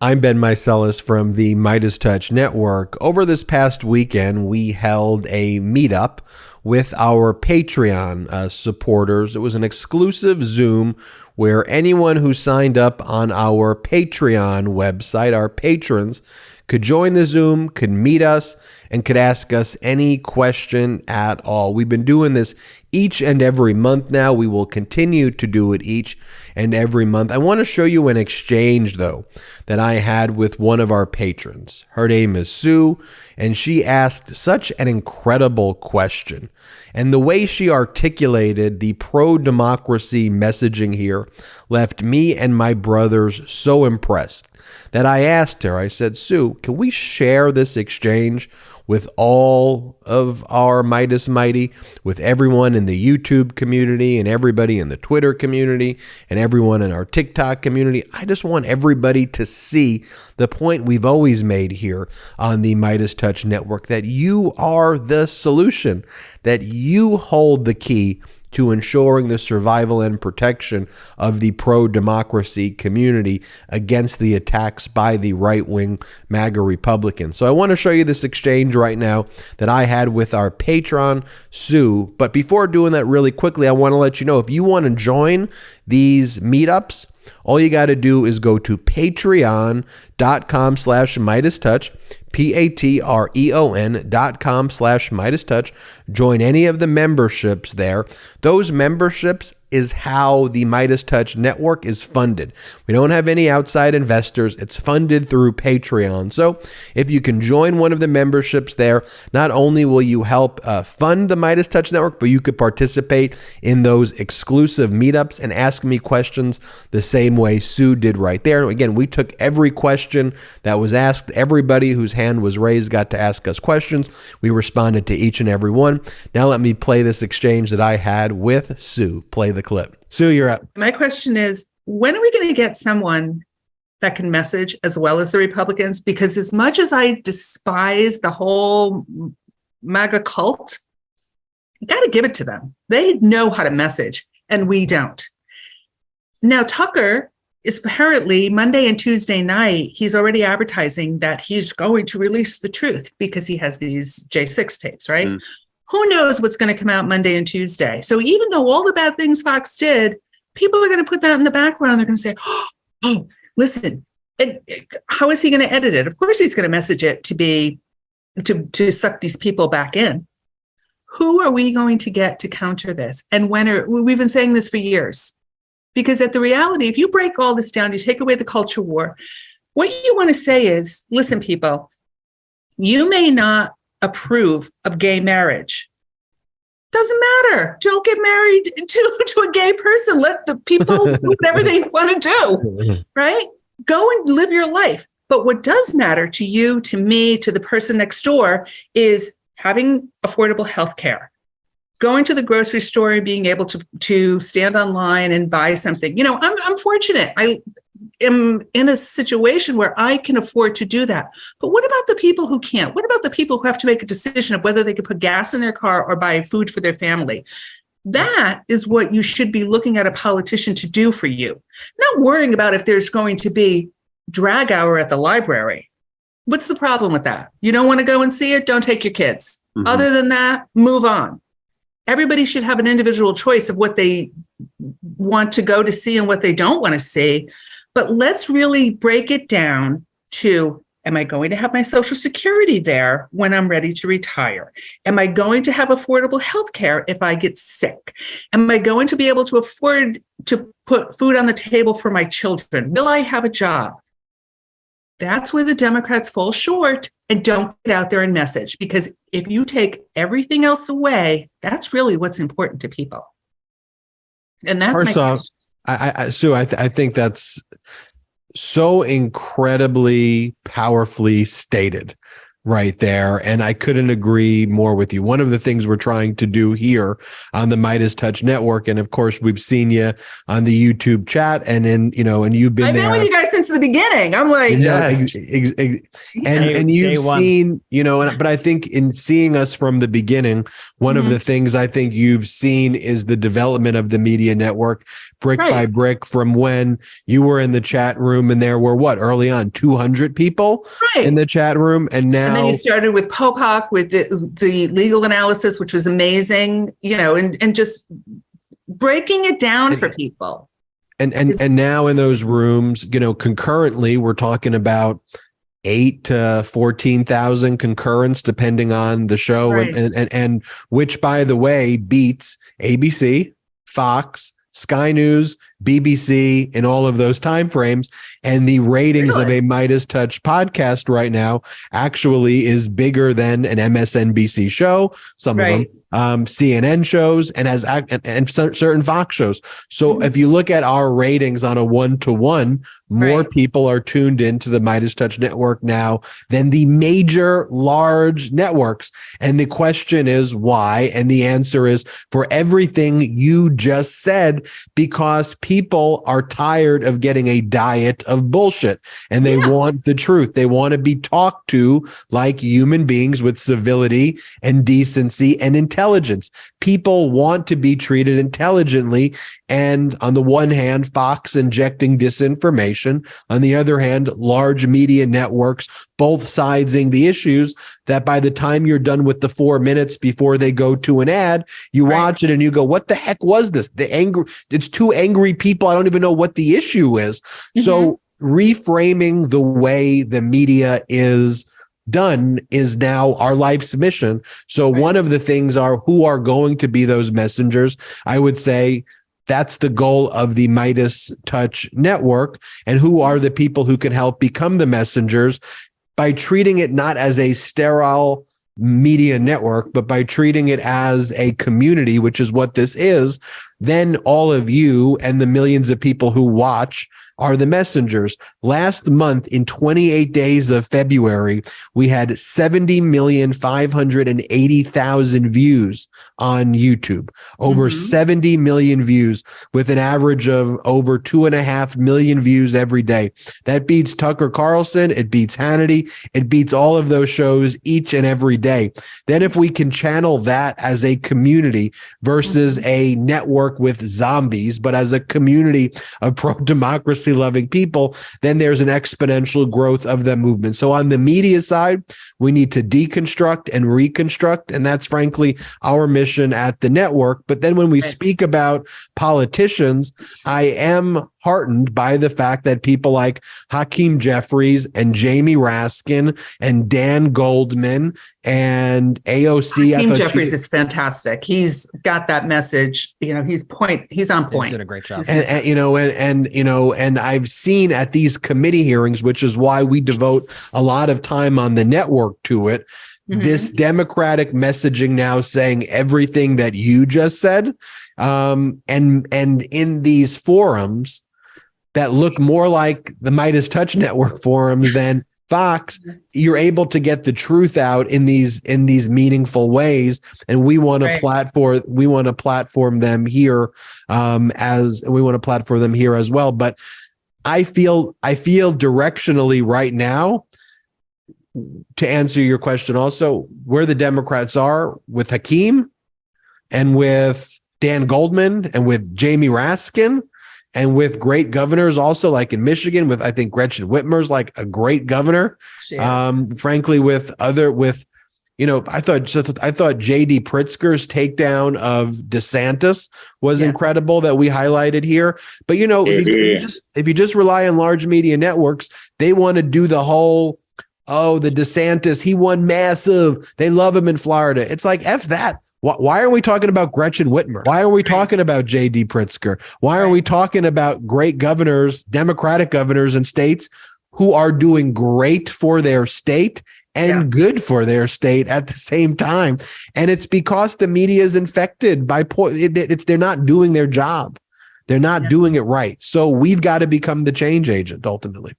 I'm Ben Meiselas from the MeidasTouch Network. Over this past weekend, we held a meetup with our Patreon supporters. It was an exclusive Zoom where anyone who signed up on our Patreon website, our patrons, could join the Zoom, could meet us, and could ask us any question at all. We've been doing this each and every month now. We will continue to do it each and every month. I want to show you an exchange, though, that I had with one of our patrons. Her name is Sue, and she asked such an incredible question. And the way she articulated the pro-democracy messaging here left me and my brothers so impressed that I asked her, I said, Sue, can we share this exchange with all of our Meidas Mighty, with everyone in the YouTube community and everybody in the Twitter community and everyone in our TikTok community? I just want everybody to see the point we've always made here on the MeidasTouch Network, that you are the solution, that you hold the key to ensuring the survival and protection of the pro-democracy community against the attacks by the right-wing MAGA Republicans. So I want to show you this exchange right now that I had with our patron, Sue. But before doing that really quickly, I want to let you know, if you want to join these meetups, all you got to do is go to patreon.com/MeidasTouch, patreon.com/MeidasTouch. Join any of the memberships there. Those memberships is how the MeidasTouch Network is funded. We don't have any outside investors. It's funded through Patreon. So if you can join one of the memberships there, not only will you help fund the MeidasTouch Network, but you could participate in those exclusive meetups and ask me questions the same way Sue did right there. Again, we took every question that was asked. Everybody whose hand was raised got to ask us questions. We responded to each and every one. Now let me play this exchange that I had with Sue. Play the clip. Sue, you're up. My question is, when are we going to get someone that can message as well as the Republicans? Because as much as I despise the whole MAGA cult, you got to give it to them. They know how to message, and we don't. Now, Tucker is apparently Monday and Tuesday night, he's already advertising that he's going to release the truth because he has these J6 tapes, right? Who knows what's going to come out Monday and Tuesday? So even though all the bad things Fox did, people are going to put that in the background. They're going to say, oh, listen, how is he going to edit it? Of course, he's going to message it to suck these people back in. Who are we going to get to counter this? And we've been saying this for years, because at the reality, if you break all this down, you take away the culture war, what you want to say is, listen, people, you may not approve of gay marriage. Doesn't matter. Don't get married to a gay person. Let the people do whatever they want to do, right? Go and live your life. But what does matter to you, to me, to the person next door is having affordable health care, going to the grocery store and being able to stand online and buy something. You know, I'm fortunate. I am in a situation where I can afford to do that. But what about the people who can't? What about the people who have to make a decision of whether they can put gas in their car or buy food for their family? That is what you should be looking at a politician to do for you. Not worrying about if there's going to be drag hour at the library. What's the problem with that? You don't want to go and see it? Don't take your kids. Other than that, move on. Everybody should have an individual choice of what they want to go to see and what they don't want to see. But let's really break it down to, am I going to have my Social Security there when I'm ready to retire? Am I going to have affordable health care if I get sick? Am I going to be able to afford to put food on the table for my children? Will I have a job? That's where the Democrats fall short and don't get out there and message. Because if you take everything else away, that's really what's important to people. And that's First off, Sue, I think that's so incredibly powerfully stated. right there. And I couldn't agree more with you. One of the things we're trying to do here on the MeidasTouch network, and of course, we've seen you on the YouTube chat and and you've been I've there. been with you guys since the beginning. I'm like, and you've seen, but I think in seeing us from the beginning, one of the things I think you've seen is the development of the media network brick by brick from when you were in the chat room and there were early on 200 people in the chat room. And then you started with Popak with the legal analysis, which was amazing, and just breaking it down for people. And now in those rooms, concurrently, we're talking about 8 to 14,000 concurrents, depending on the show, and which, by the way, beats ABC, Fox, Sky News, BBC, in all of those time frames. And the ratings of a MeidasTouch podcast right now actually is bigger than an MSNBC show, some of them, CNN shows, and certain Fox shows. So if you look at our ratings on a 1-to-1, more people are tuned into the MeidasTouch network now than the major large networks. And the question is why? And the answer is for everything you just said, because people are tired of getting a diet of bullshit and they want the truth. They want to be talked to like human beings with civility and decency and intelligence. People want to be treated intelligently. And on the one hand, Fox injecting disinformation. On the other hand, large media networks, both siding the issues that by the time you're done with the 4 minutes before they go to an ad, you watch it and you go, what the heck was this? It's two angry people. I don't even know what the issue is. So reframing the way the media is done is now our life's mission. So one of the things are who are going to be those messengers. I would say that's the goal of the MeidasTouch network. And who are the people who can help become the messengers by treating it not as a sterile media network, but by treating it as a community, which is what this is. Then all of you and the millions of people who watch are the messengers. Last month, in 28 days of February, we had 70,580,000 views on YouTube, over 70 million views with an average of over 2.5 million views every day. That beats Tucker Carlson. It beats Hannity. It beats all of those shows each and every day. Then if we can channel that as a community versus a network with zombies, but as a community of pro-democracy loving people, then there's an exponential growth of the movement. So on the media side, we need to deconstruct and reconstruct, and that's frankly our mission at the network. But then when we speak about politicians, I am heartened by the fact that people like Hakeem Jeffries and Jamie Raskin and Dan Goldman and AOC. Hakeem Jeffries is fantastic. He's got that message. He's on point. He's did a great job. And I've seen at these committee hearings, which is why we devote a lot of time on the network to it, this democratic messaging now saying everything that you just said. And in these forums that look more like the MeidasTouch network forums than Fox, you're able to get the truth out in these meaningful ways, and we want to platform them here as well. But I feel directionally right now, to answer your question, also where the Democrats are with Hakeem and with Dan Goldman and with Jamie Raskin and with great governors also, like in Michigan with, I think Gretchen Whitmer's like a great governor. Frankly, I thought JD Pritzker's takedown of DeSantis was incredible that we highlighted here. But if you just rely on large media networks, they want to do the whole, the DeSantis, he won massive, they love him in Florida. It's like, F that. Why are we talking about Gretchen Whitmer? Why are we talking about J.D. Pritzker? Why are we talking about great governors, Democratic governors in states who are doing great for their state and good for their state at the same time? And it's because the media is infected by they're not doing their job. They're not doing it right. So we've got to become the change agent ultimately.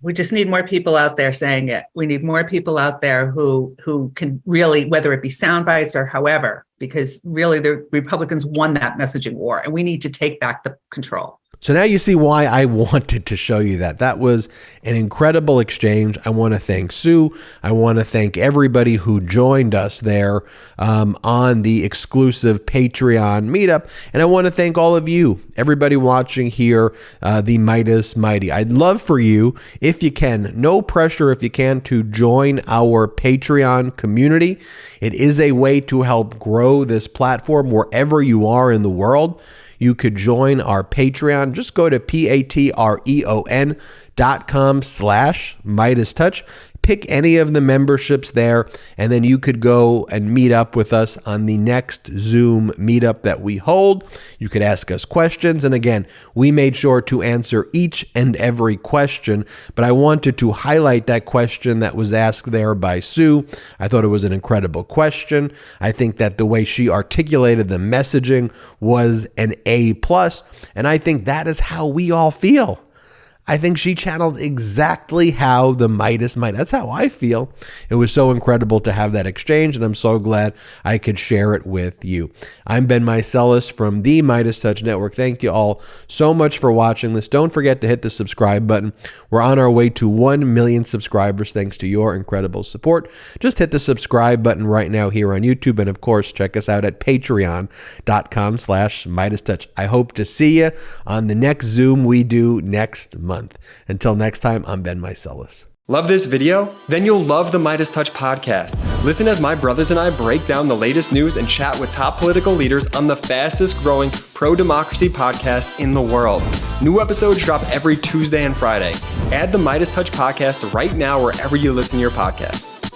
We just need more people out there saying it. We need more people out there who can really, whether it be sound bites or however, because really the Republicans won that messaging war, and we need to take back the control. So now you see why I wanted to show you that. That was an incredible exchange. I want to thank Sue. I want to thank everybody who joined us there on the exclusive Patreon meetup. And I want to thank all of you, everybody watching here, the Meidas Mighty. I'd love for you, if you can, no pressure if you can, to join our Patreon community. It is a way to help grow this platform wherever you are in the world. You could join our Patreon. Just go to patreon.com/MeidasTouch. Pick any of the memberships there, and then you could go and meet up with us on the next Zoom meetup that we hold. You could ask us questions, and again, we made sure to answer each and every question, but I wanted to highlight that question that was asked there by Sue. I thought it was an incredible question. I think that the way she articulated the messaging was an A+, and I think that is how we all feel. I think she channeled exactly how the Meidas might. That's how I feel. It was so incredible to have that exchange, and I'm so glad I could share it with you. I'm Ben Meidas from the MeidasTouch Network. Thank you all so much for watching this. Don't forget to hit the subscribe button. We're on our way to 1 million subscribers thanks to your incredible support. Just hit the subscribe button right now here on YouTube, and of course, check us out at patreon.com/MeidasTouch. I hope to see you on the next Zoom we do next month. Until next time, I'm Ben Meidas. Love this video? Then you'll love the MeidasTouch podcast. Listen as my brothers and I break down the latest news and chat with top political leaders on the fastest growing pro-democracy podcast in the world. New episodes drop every Tuesday and Friday. Add the MeidasTouch podcast right now wherever you listen to your podcasts.